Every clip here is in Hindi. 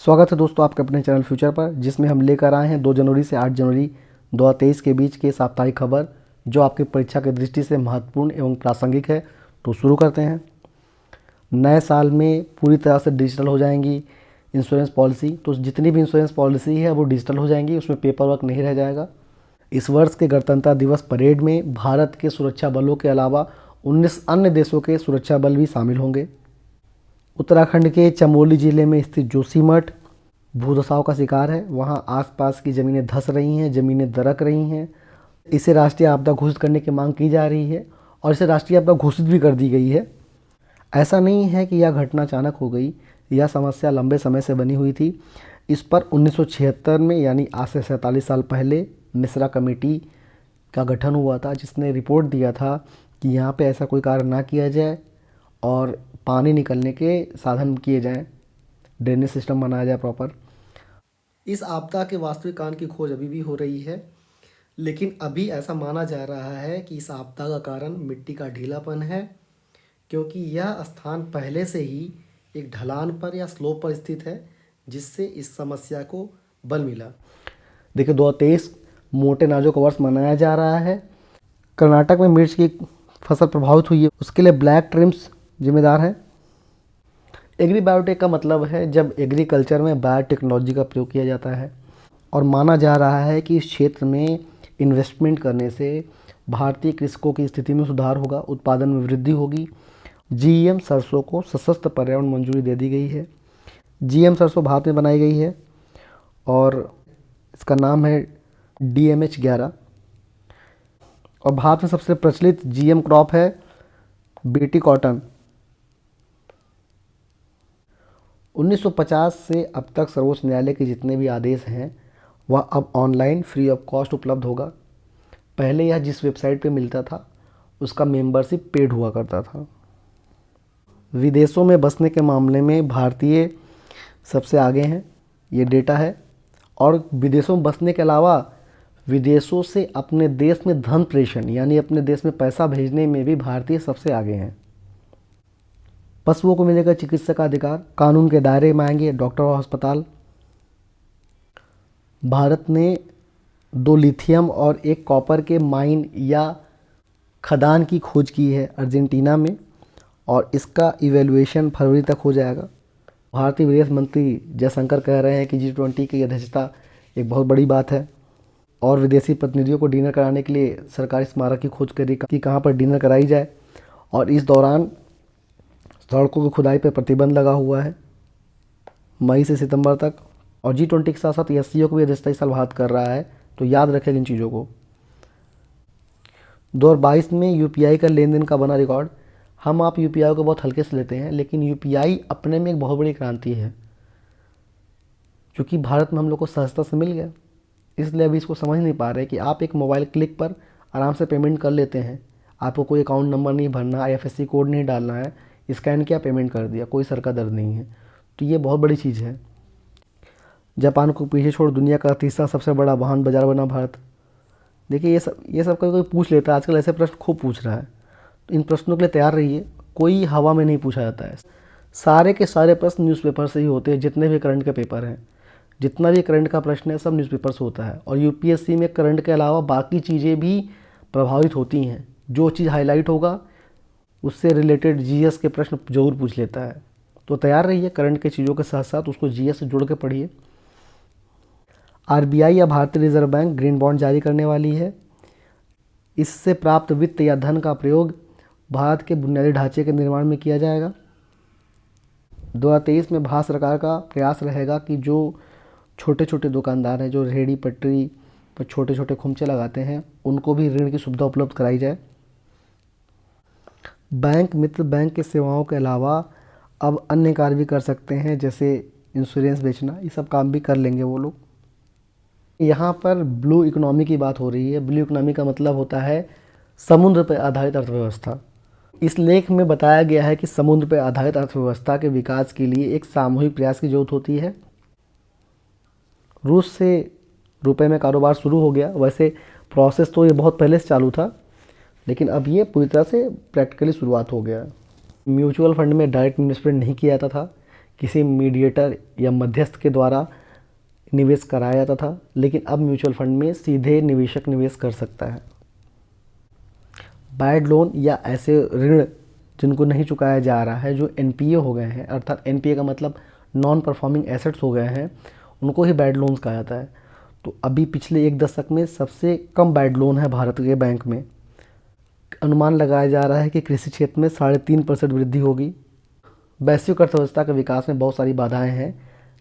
स्वागत है दोस्तों आपके अपने चैनल फ्यूचर पर, जिसमें हम लेकर आए हैं 2 जनवरी से 8 जनवरी 2023 के बीच के साप्ताहिक खबर जो आपकी परीक्षा की दृष्टि से महत्वपूर्ण एवं प्रासंगिक है। तो शुरू करते हैं। नए साल में पूरी तरह से डिजिटल हो जाएंगी इंश्योरेंस पॉलिसी। तो जितनी भी इंश्योरेंस पॉलिसी है वो डिजिटल हो जाएंगी, उसमें पेपर वर्क नहीं रह जाएगा। इस वर्ष के गणतंत्र दिवस परेड में भारत के सुरक्षा बलों के अलावा 19 अन्य देशों के सुरक्षा बल भी शामिल होंगे। उत्तराखंड के चमोली जिले में स्थित जोशीमठ भूधसाव का शिकार है। वहां आसपास की ज़मीनें धंस रही हैं, ज़मीनें दरक रही हैं। इसे राष्ट्रीय आपदा घोषित करने की मांग की जा रही है और इसे राष्ट्रीय आपदा घोषित भी कर दी गई है। ऐसा नहीं है कि यह घटना अचानक हो गई, यह समस्या लंबे समय से बनी हुई थी। इस पर 1976 में यानी आज से 47 साल पहले मिश्रा कमेटी का गठन हुआ था, जिसने रिपोर्ट दिया था कि यहाँ पे ऐसा कोई कार्य ना किया जाए और पानी निकलने के साधन किए जाएं, ड्रेनेज सिस्टम बनाया जाए प्रॉपर। इस आपदा के वास्तविक कारण की खोज अभी भी हो रही है, लेकिन अभी ऐसा माना जा रहा है कि इस आपदा का कारण मिट्टी का ढीलापन है, क्योंकि यह स्थान पहले से ही एक ढलान पर या स्लोप पर स्थित है, जिससे इस समस्या को बल मिला। देखिए 2023 मोटे अनाजों का वर्ष मनाया जा रहा है। कर्नाटक में मिर्च की फसल प्रभावित हुई है, उसके लिए ब्लैक ट्रिम्स जिम्मेदार है। एग्री बायोटेक का मतलब है जब एग्रीकल्चर में बायोटेक्नोलॉजी का प्रयोग किया जाता है, और माना जा रहा है कि इस क्षेत्र में इन्वेस्टमेंट करने से भारतीय कृषकों की स्थिति में सुधार होगा, उत्पादन में वृद्धि होगी। जीएम सरसों को सशस्त्र पर्यावरण मंजूरी दे दी गई है। जीएम सरसों भारत में बनाई गई है और इसका नाम है DMH11, और भारत में सबसे प्रचलित जीएम क्रॉप है बीटी कॉटन। 1950 से अब तक सर्वोच्च न्यायालय के जितने भी आदेश हैं वह अब ऑनलाइन फ्री ऑफ कॉस्ट उपलब्ध होगा। पहले यह जिस वेबसाइट पे मिलता था उसका मेंबरशिप पेड हुआ करता था। विदेशों में बसने के मामले में भारतीय सबसे आगे हैं, ये डेटा है। और विदेशों में बसने के अलावा विदेशों से अपने देश में धन प्रेषण यानी अपने देश में पैसा भेजने में भी भारतीय सबसे आगे हैं। पशुओं को मिलेगा चिकित्सा का अधिकार, कानून के दायरे में आएंगे डॉक्टर और अस्पताल। भारत ने 2 लिथियम और 1 कॉपर के माइन या खदान की खोज की है अर्जेंटीना में, और इसका इवैल्यूएशन फरवरी तक हो जाएगा। भारतीय विदेश मंत्री जयशंकर कह रहे हैं कि G20 की अध्यक्षता एक बहुत बड़ी बात है, और विदेशी प्रतिनिधियों को डिनर कराने के लिए सरकारी स्मारक की खोज करी कि कहाँ पर डिनर कराई जाए। और इस दौरान सड़कों की खुदाई पर प्रतिबंध लगा हुआ है मई से सितंबर तक। और G20 के साथ साथ SCO को भी अध्यक्षता इस साल भारत कर रहा है, तो याद रखें इन चीज़ों को। 2022 में UPI का लेन देन का बना रिकॉर्ड। हम आप UPI को बहुत हल्के से लेते हैं, लेकिन UPI अपने में एक बहुत बड़ी क्रांति है, क्योंकि भारत में हम लोग को सहजता से मिल गया, इसलिए अभी इसको समझ नहीं पा रहे कि आप एक मोबाइल क्लिक पर आराम से पेमेंट कर लेते हैं। आपको कोई अकाउंट नंबर नहीं भरना, IFSC कोड नहीं डालना है, स्कैन किया पेमेंट कर दिया, कोई सर का दर्द नहीं है। तो ये बहुत बड़ी चीज़ है। जापान को पीछे छोड़ दुनिया का तीसरा सबसे बड़ा वाहन बाजार बना भारत। देखिए ये सब कोई पूछ लेता है, आजकल ऐसे प्रश्न खूब पूछ रहा है, तो इन प्रश्नों के लिए तैयार रहिए। कोई हवा में नहीं पूछा जाता है, सारे के सारे प्रश्न न्यूज़पेपर से ही होते हैं। जितने भी करंट के पेपर हैं, जितना भी करंट का प्रश्न है, सब न्यूज़पेपर से होता है। और UPSC में करंट के अलावा बाकी चीज़ें भी प्रभावित होती हैं। जो चीज़ हाईलाइट होगा उससे रिलेटेड GS के प्रश्न जरूर पूछ लेता है, तो तैयार रहिए। करंट के चीज़ों के साथ साथ उसको GS से जोड़ के पढ़िए। RBI या भारतीय रिजर्व बैंक ग्रीन बॉन्ड जारी करने वाली है। इससे प्राप्त वित्त या धन का प्रयोग भारत के बुनियादी ढांचे के निर्माण में किया जाएगा। 2023 में भारत सरकार का प्रयास रहेगा कि जो छोटे छोटे दुकानदार हैं, जो रेहड़ी पटरी पर छोटे छोटे खुमचे लगाते हैं, उनको भी ऋण की सुविधा उपलब्ध कराई जाए। बैंक मित्र बैंक की सेवाओं के अलावा अब अन्य कार्य भी कर सकते हैं, जैसे इंश्योरेंस बेचना, ये सब काम भी कर लेंगे वो लोग। यहाँ पर ब्लू इकोनॉमी की बात हो रही है। ब्लू इकोनॉमी का मतलब होता है समुद्र पर आधारित अर्थव्यवस्था। इस लेख में बताया गया है कि समुद्र पर आधारित अर्थव्यवस्था के विकास के लिए एक सामूहिक प्रयास की जरूरत होती है। रूस से रुपए में कारोबार शुरू हो गया। वैसे प्रोसेस तो ये बहुत पहले से चालू था, लेकिन अब ये पूरी तरह से प्रैक्टिकली शुरुआत हो गया। म्यूचुअल फंड में डायरेक्ट इन्वेस्टमेंट नहीं किया जाता था, किसी मीडिएटर या मध्यस्थ के द्वारा निवेश कराया जाता था, लेकिन अब म्यूचुअल फंड में सीधे निवेशक निवेश कर सकता है। बैड लोन या ऐसे ऋण जिनको नहीं चुकाया जा रहा है, जो एनपीए हो गए हैं, अर्थात एनपीए का मतलब नॉन परफॉर्मिंग एसेट्स हो गए हैं, उनको ही बैड लोन्स कहा जाता है। तो अभी पिछले एक दशक में सबसे कम बैड लोन है भारत के बैंक में। अनुमान लगाया जा रहा है कि कृषि क्षेत्र में 3.5% वृद्धि होगी। वैश्विक अर्थव्यवस्था के विकास में बहुत सारी बाधाएं हैं,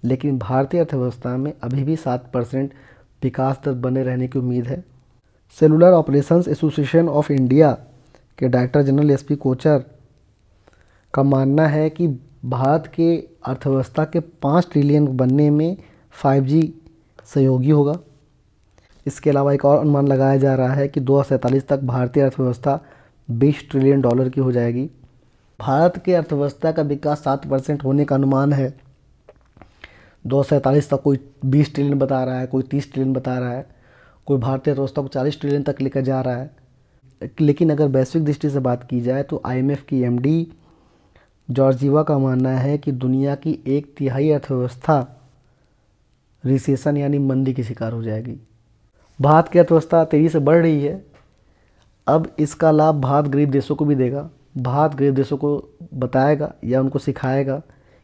लेकिन भारतीय अर्थव्यवस्था में अभी भी 7% विकास दर बने रहने की उम्मीद है। Cellular operations association of India के डायरेक्टर जनरल एसपी कोचर का मानना है कि भारत के अर्थव्यवस्था के 5 ट्रिलियन बनने में 5G सहयोगी होगा। इसके अलावा एक और अनुमान लगाया जा रहा है कि 2047 तक भारतीय अर्थव्यवस्था $20 ट्रिलियन की हो जाएगी। भारत के अर्थव्यवस्था का विकास 7% होने का अनुमान है। 2047 तक कोई 20 ट्रिलियन बता रहा है, कोई 30 ट्रिलियन बता रहा है, कोई भारतीय अर्थव्यवस्था को 40 ट्रिलियन तक लेकर जा रहा है। लेकिन अगर वैश्विक दृष्टि से बात की जाए तो IMF की MD जॉर्जिवा का मानना है कि दुनिया की 1/3 अर्थव्यवस्था रिसेशन यानी मंदी की शिकार हो जाएगी। भारत की अर्थव्यवस्था तेज़ी से बढ़ रही है। अब इसका लाभ भारत गरीब देशों को भी देगा। भारत गरीब देशों को बताएगा या उनको सिखाएगा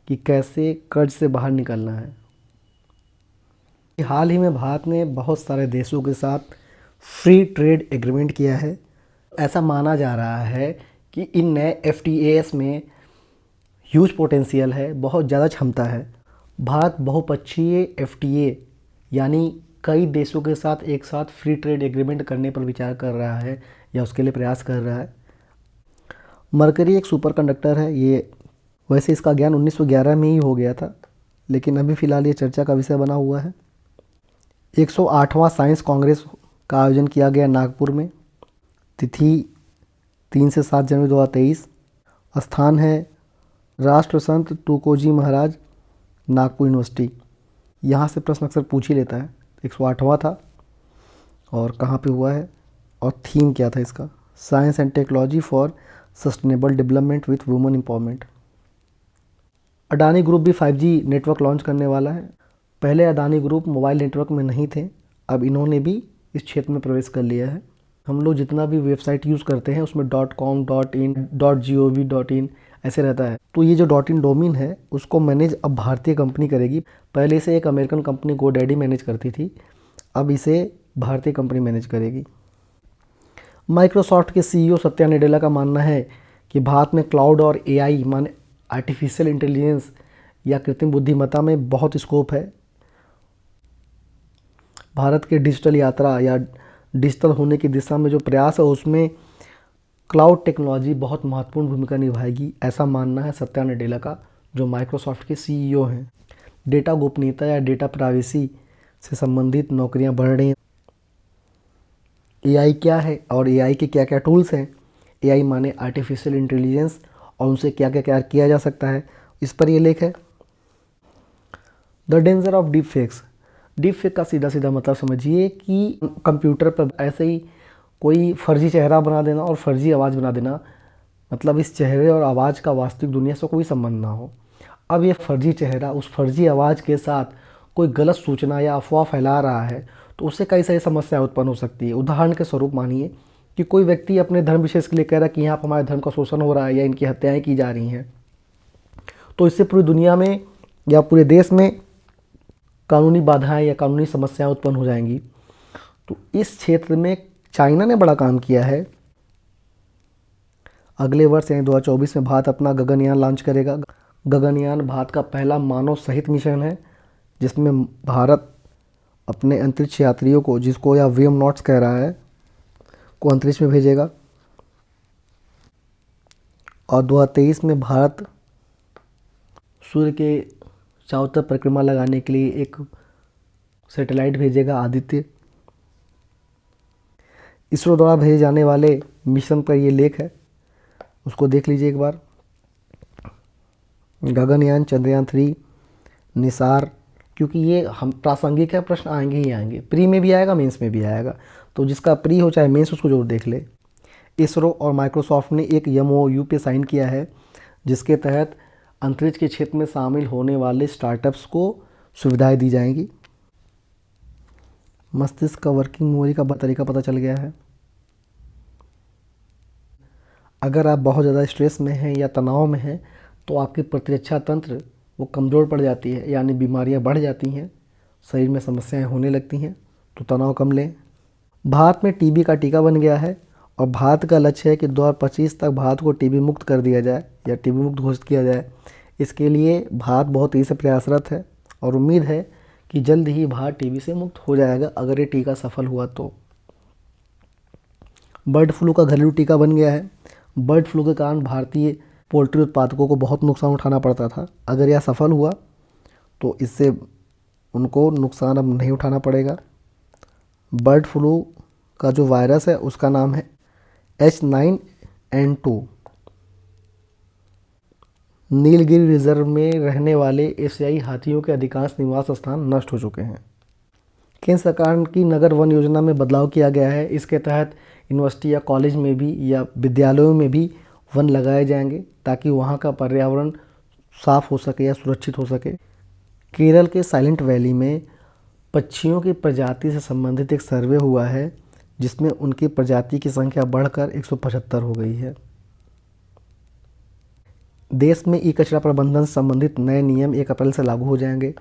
कि कैसे कर्ज से बाहर निकलना है। हाल ही में भारत ने बहुत सारे देशों के साथ फ्री ट्रेड एग्रीमेंट किया है। ऐसा माना जा रहा है कि इन नए FTAs में ह्यूज पोटेंशियल है, बहुत ज़्यादा क्षमता है। भारत बहुपक्षीय FTA यानी कई देशों के साथ एक साथ फ्री ट्रेड एग्रीमेंट करने पर विचार कर रहा है या उसके लिए प्रयास कर रहा है। मरकरी एक सुपर कंडक्टर है। ये वैसे इसका ज्ञान 1911 में ही हो गया था, लेकिन अभी फ़िलहाल ये चर्चा का विषय बना हुआ है। 108वां साइंस कांग्रेस का आयोजन किया गया नागपुर में। तिथि 3 से 7 जनवरी 2023। स्थान है राष्ट्र संत तुकोजी महाराज, नागपुर यूनिवर्सिटी। यहाँ से प्रश्न अक्सर पूछ ही लेता है। 108वां था और कहाँ पे हुआ है और थीम क्या था इसका, science and technology for sustainable development with women empowerment. Adani group भी 5G नेटवर्क लॉन्च करने वाला है। पहले अडानी ग्रुप मोबाइल नेटवर्क में नहीं थे, अब इन्होंने भी इस क्षेत्र में प्रवेश कर लिया है। हम लोग जितना भी वेबसाइट यूज़ करते हैं उसमें .com, .in, .gov, .in ऐसे रहता है। तो ये जो .in डोमेन है उसको मैनेज अब भारतीय कंपनी करेगी। पहले से एक अमेरिकन कंपनी GoDaddy मैनेज करती थी, अब इसे भारतीय कंपनी मैनेज करेगी। माइक्रोसॉफ्ट के CEO सत्या नडेला का मानना है कि भारत में क्लाउड और AI माने आर्टिफिशियल इंटेलिजेंस या कृत्रिम बुद्धिमत्ता में बहुत स्कोप है। भारत के डिजिटल यात्रा या डिजिटल होने की दिशा में जो प्रयास है उसमें क्लाउड टेक्नोलॉजी बहुत महत्वपूर्ण भूमिका निभाएगी, ऐसा मानना है सत्या नडेला का, जो माइक्रोसॉफ्ट के CEO हैं। डेटा गोपनीयता या डेटा प्राइवेसी से संबंधित नौकरियां बढ़ रही हैं। AI क्या है और AI के क्या क्या टूल्स हैं, AI माने आर्टिफिशियल इंटेलिजेंस और उनसे क्या क्या किया जा सकता है, इस पर ये लेख है। The danger of deep fakes. Deep fake का सीधा सीधा मतलब समझिए कि कंप्यूटर पर ऐसे ही कोई फर्जी चेहरा बना देना और फर्जी आवाज़ बना देना, मतलब इस चेहरे और आवाज़ का वास्तविक दुनिया से कोई संबंध ना हो। अब ये फर्जी चेहरा उस फर्जी आवाज़ के साथ कोई गलत सूचना या अफवाह फैला रहा है तो उससे कई सारी समस्याएं उत्पन्न हो सकती है। उदाहरण के स्वरूप मानिए कि कोई व्यक्ति अपने धर्म विशेष के लिए कह रहा है कि यहाँ पर हमारे धर्म का शोषण हो रहा है या इनकी हत्याएँ की जा रही हैं, तो इससे पूरी दुनिया में या पूरे देश में कानूनी बाधाएं या कानूनी समस्याएं उत्पन्न हो जाएंगी। तो इस क्षेत्र में चाइना ने बड़ा काम किया है। अगले वर्ष यानी 2024 में भारत अपना गगनयान लॉन्च करेगा। गगनयान भारत का पहला मानव सहित मिशन है जिसमें भारत अपने अंतरिक्ष यात्रियों को, जिसको या वेमनॉट्स कह रहा है, को अंतरिक्ष में भेजेगा। और 2023 में भारत सूर्य के चारों तरफ परिक्रमा लगाने के लिए एक सैटेलाइट भेजेगा, आदित्य। इसरो द्वारा भेजे जाने वाले मिशन पर ये लेख है, उसको देख लीजिए एक बार। गगनयान, चंद्रयान 3, निसार, क्योंकि ये हम प्रासंगिक है, प्रश्न आएंगे ही आएंगे, प्री में भी आएगा, मेंस में भी आएगा, तो जिसका प्री हो चाहे मेंस उसको जरूर देख ले। इसरो और माइक्रोसॉफ्ट ने एक MOU पे साइन किया है जिसके तहत अंतरिक्ष के क्षेत्र में शामिल होने वाले स्टार्टअप्स को सुविधाएं दी जाएंगी। मस्तिष्क का वर्किंग मेमोरी का तरीका पता चल गया है। अगर आप बहुत ज़्यादा स्ट्रेस में हैं या तनाव में हैं तो आपकी प्रतिरक्षा तंत्र वो कमज़ोर पड़ जाती है, यानी बीमारियां बढ़ जाती हैं, शरीर में समस्याएं होने लगती हैं, तो तनाव कम लें। भारत में टीबी का टीका बन गया है और भारत का लक्ष्य है कि 2025 तक भारत को टीबी मुक्त कर दिया जाए या टीबी मुक्त घोषित किया जाए। इसके लिए भारत बहुत तेज़ी से प्रयासरत है और उम्मीद है कि जल्द ही भारत टीबी से मुक्त हो जाएगा अगर ये टीका सफल हुआ तो। बर्ड फ्लू का घरेलू टीका बन गया है। बर्ड फ्लू के कारण भारतीय पोल्ट्री उत्पादकों को बहुत नुकसान उठाना पड़ता था। अगर यह सफल हुआ तो इससे उनको नुकसान अब नहीं उठाना पड़ेगा। बर्ड फ्लू का जो वायरस है उसका नाम है H9N2। नीलगिरी रिजर्व में रहने वाले एशियाई हाथियों के अधिकांश निवास स्थान नष्ट हो चुके हैं। केंद्र सरकार की नगर वन योजना में बदलाव किया गया है। इसके तहत यूनिवर्सिटी या कॉलेज में भी या विद्यालयों में भी वन लगाए जाएंगे ताकि वहाँ का पर्यावरण साफ हो सके या सुरक्षित हो सके। केरल के साइलेंट वैली में पक्षियों की प्रजाति से संबंधित एक सर्वे हुआ है जिसमें उनकी प्रजाति की संख्या बढ़कर 175 हो गई है। देश में ई कचरा प्रबंधन से संबंधित नए नियम 1 अप्रैल से लागू हो जाएंगे।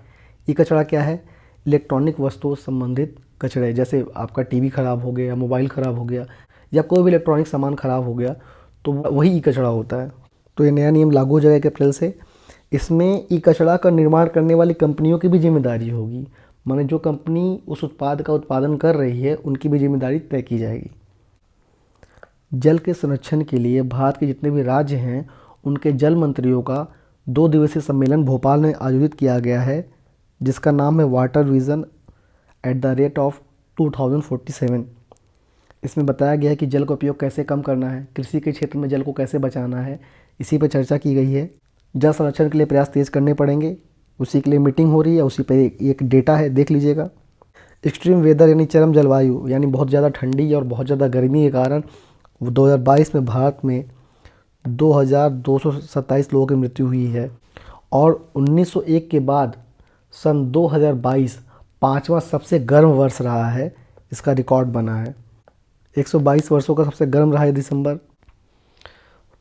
ई कचरा क्या है? इलेक्ट्रॉनिक वस्तुओं से संबंधित कचरे, जैसे आपका टीवी ख़राब हो गया, मोबाइल ख़राब हो गया या कोई भी इलेक्ट्रॉनिक सामान ख़राब हो गया तो वही ई कचरा होता है। तो ये नया नियम लागू हो जाएगा 1 अप्रैल से। इसमें ई कचरा का निर्माण करने वाली कंपनियों की भी जिम्मेदारी होगी, माने जो कंपनी उस उत्पाद का उत्पादन कर रही है उनकी भी जिम्मेदारी तय की जाएगी। जल के संरक्षण के लिए भारत के जितने भी राज्य हैं उनके जल मंत्रियों का 2 दिवसीय सम्मेलन भोपाल में आयोजित किया गया है जिसका नाम है वाटर विजन @ 2047। इसमें बताया गया है कि जल का उपयोग कैसे कम करना है, कृषि के क्षेत्र में जल को कैसे बचाना है, इसी पर चर्चा की गई है। जल संरक्षण के लिए प्रयास तेज़ करने पड़ेंगे, उसी के लिए मीटिंग हो रही है, उसी पर एक डेटा है, देख लीजिएगा। एक्सट्रीम वेदर यानी चरम जलवायु यानी बहुत ज़्यादा ठंडी और बहुत ज़्यादा गर्मी के कारण 2022 में भारत में 2227 लोगों की मृत्यु हुई है और 1901 के बाद सन 2022 पाँचवा सबसे गर्म वर्ष रहा है, इसका रिकॉर्ड बना है। 122 वर्षों का सबसे गर्म रहा है दिसंबर।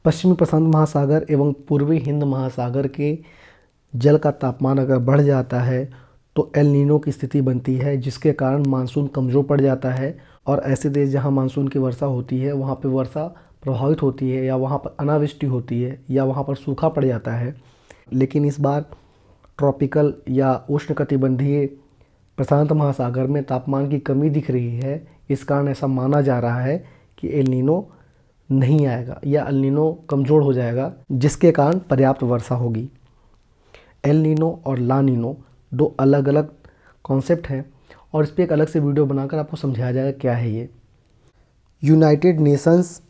पश्चिमी प्रशांत महासागर एवं पूर्वी हिंद महासागर के जल का तापमान अगर बढ़ जाता है तो एल नीनो की स्थिति बनती है जिसके कारण मानसून कमज़ोर पड़ जाता है और ऐसे देश जहां मानसून की वर्षा होती है वहां पे वर्षा प्रभावित होती है या वहां पर अनावृष्टि होती है या वहां पर सूखा पड़ जाता है। लेकिन इस बार ट्रॉपिकल या उष्णकटिबंधीय प्रशांत महासागर में तापमान की कमी दिख रही है। इस कारण ऐसा माना जा रहा है कि एल नीनो नहीं आएगा या एल नीनो कमज़ोर हो जाएगा जिसके कारण पर्याप्त वर्षा होगी। एल नीनो और ला नीनो 2 अलग अलग कॉन्सेप्ट हैं और इस पर एक अलग से वीडियो बनाकर आपको समझाया जाएगा क्या है ये। United Nations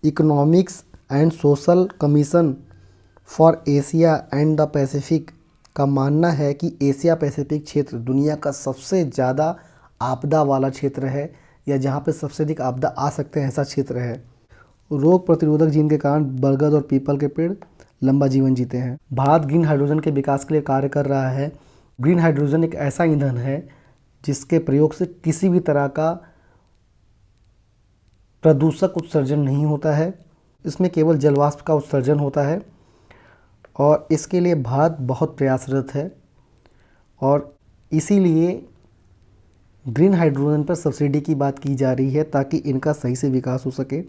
economics and social commission for Asia and the Pacific का मानना है कि एशिया पैसिफिक क्षेत्र दुनिया का सबसे ज़्यादा आपदा वाला क्षेत्र है या जहाँ पे सबसे अधिक आपदा आ सकते हैं ऐसा क्षेत्र है। रोग प्रतिरोधक जीन के कारण बरगद और पीपल के पेड़ लंबा जीवन जीते हैं। भारत ग्रीन हाइड्रोजन के विकास के लिए कार्य कर रहा है। ग्रीन हाइड्रोजन एक ऐसा ईंधन है जिसके प्रयोग से किसी भी तरह का प्रदूषक उत्सर्जन नहीं होता है, इसमें केवल जलवाष्प का उत्सर्जन होता है और इसके लिए भारत बहुत प्रयासरत है और इसीलिए ग्रीन हाइड्रोजन पर सब्सिडी की बात की जा रही है ताकि इनका सही से विकास हो सके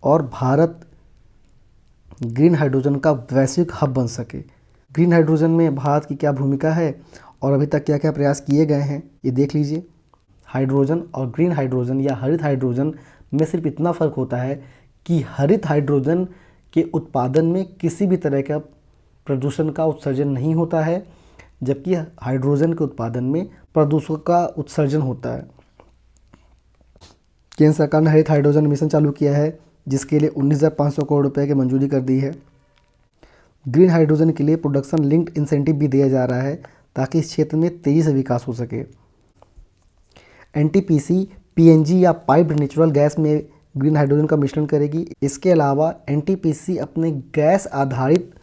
और भारत ग्रीन हाइड्रोजन का वैश्विक हब बन सके। ग्रीन हाइड्रोजन में भारत की क्या भूमिका है और अभी तक क्या क्या प्रयास किए गए हैं ये देख लीजिए। हाइड्रोजन और ग्रीन हाइड्रोजन या हरित हाइड्रोजन में सिर्फ इतना फ़र्क होता है कि हरित हाइड्रोजन के उत्पादन में किसी भी तरह का प्रदूषण का उत्सर्जन नहीं होता है जबकि हाइड्रोजन के उत्पादन में प्रदूषण का उत्सर्जन होता है। केंद्र सरकार ने हरित हाइड्रोजन मिशन चालू किया है जिसके लिए 19,500 करोड़ रुपए की मंजूरी कर दी है। ग्रीन हाइड्रोजन के लिए प्रोडक्शन लिंक्ड इंसेंटिव भी दिया जा रहा है ताकि इस क्षेत्र में तेज़ी से विकास हो सके। एनटीपीसी पीएनजी या पाइप्ड नेचुरल गैस में ग्रीन हाइड्रोजन का मिश्रण करेगी। इसके अलावा एनटीपीसी अपने गैस आधारित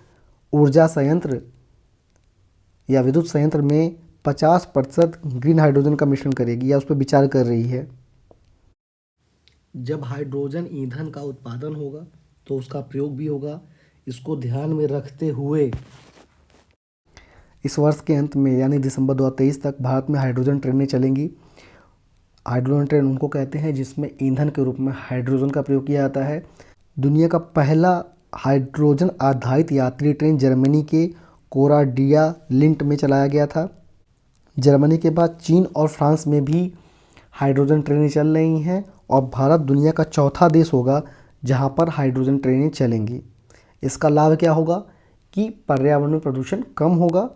ऊर्जा संयंत्र या विद्युत संयंत्र में 50% ग्रीन हाइड्रोजन का मिश्रण करेगी या उस पर विचार कर रही है। जब हाइड्रोजन ईंधन का उत्पादन होगा तो उसका प्रयोग भी होगा। इसको ध्यान में रखते हुए इस वर्ष के अंत में यानी दिसंबर 2023 तक भारत में हाइड्रोजन ट्रेनें चलेंगी। हाइड्रोजन ट्रेन उनको कहते हैं जिसमें ईंधन के रूप में हाइड्रोजन का प्रयोग किया जाता है। दुनिया का पहला हाइड्रोजन आधारित यात्री ट्रेन जर्मनी के कोराडिया लिंट में चलाया गया था। जर्मनी के बाद चीन और फ्रांस में भी हाइड्रोजन ट्रेनें चल रही हैं और भारत दुनिया का चौथा देश होगा जहां पर हाइड्रोजन ट्रेनें चलेंगी। इसका लाभ क्या होगा कि पर्यावरण में प्रदूषण कम होगा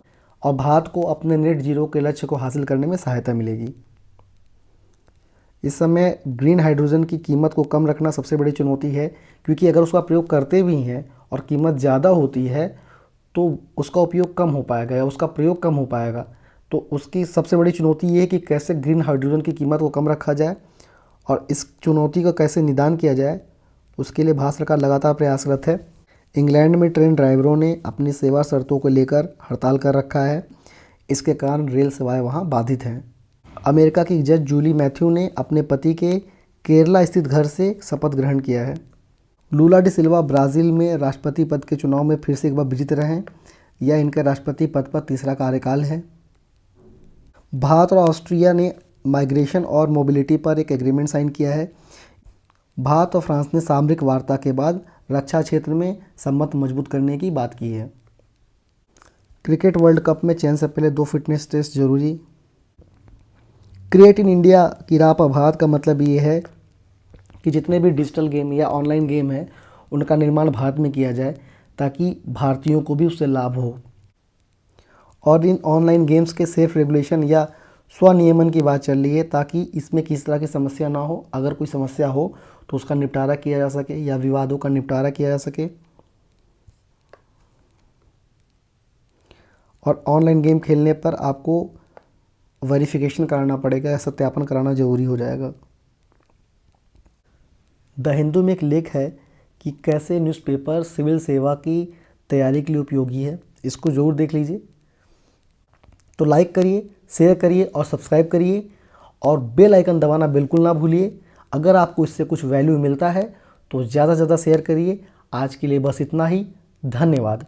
और भारत को अपने नेट जीरो के लक्ष्य को हासिल करने में सहायता मिलेगी। इस समय ग्रीन हाइड्रोजन की कीमत को कम रखना सबसे बड़ी चुनौती है, क्योंकि अगर उसका प्रयोग करते भी हैं और कीमत ज़्यादा होती है तो उसका उपयोग कम हो पाएगा या उसका प्रयोग कम हो पाएगा। तो उसकी सबसे बड़ी चुनौती ये है कि कैसे ग्रीन हाइड्रोजन की कीमत को कम रखा जाए और इस चुनौती का कैसे निदान किया जाए, उसके लिए भारत सरकार लगातार प्रयासरत है। इंग्लैंड में ट्रेन ड्राइवरों ने अपनी सेवा शर्तों को लेकर हड़ताल कर रखा है। इसके कारण रेल सेवाएं वहां बाधित हैं। अमेरिका की जज जूली मैथ्यू ने अपने पति के केरला स्थित घर से शपथ ग्रहण किया है। लूला डी सिल्वा ब्राज़ील में राष्ट्रपति पद के चुनाव में फिर से एक बार विजित रहे हैं। यह इनके राष्ट्रपति पद पर तीसरा कार्यकाल है। भारत और ऑस्ट्रिया ने माइग्रेशन और मोबिलिटी पर एक एग्रीमेंट साइन किया है। भारत और फ्रांस ने सामरिक वार्ता के बाद रक्षा क्षेत्र में संबंध मजबूत करने की बात की है। क्रिकेट वर्ल्ड कप में चयन से पहले 2 फिटनेस टेस्ट जरूरी। क्रिएट इन इंडिया की राह पर भारत का मतलब ये है कि जितने भी डिजिटल गेम या ऑनलाइन गेम हैं उनका निर्माण भारत में किया जाए ताकि भारतीयों को भी उससे लाभ हो। और इन ऑनलाइन गेम्स के सेफ रेगुलेशन या स्वनियमन की बात चल रही है ताकि इसमें किसी तरह की समस्या ना हो। अगर कोई समस्या हो तो उसका निपटारा किया जा सके या विवादों का निपटारा किया जा सके। और ऑनलाइन गेम खेलने पर आपको वेरिफिकेशन कराना पड़ेगा या सत्यापन कराना जरूरी हो जाएगा। द हिंदू में एक लेख है कि कैसे न्यूज़पेपर सिविल सेवा की तैयारी के लिए उपयोगी है। इसको ज़रूर देख लीजिए। तो लाइक करिए, शेयर करिए और सब्सक्राइब करिए और बेल आइकन दबाना बिल्कुल ना भूलिए। अगर आपको इससे कुछ वैल्यू मिलता है तो ज़्यादा से ज़्यादा शेयर करिए। आज के लिए बस इतना ही। धन्यवाद।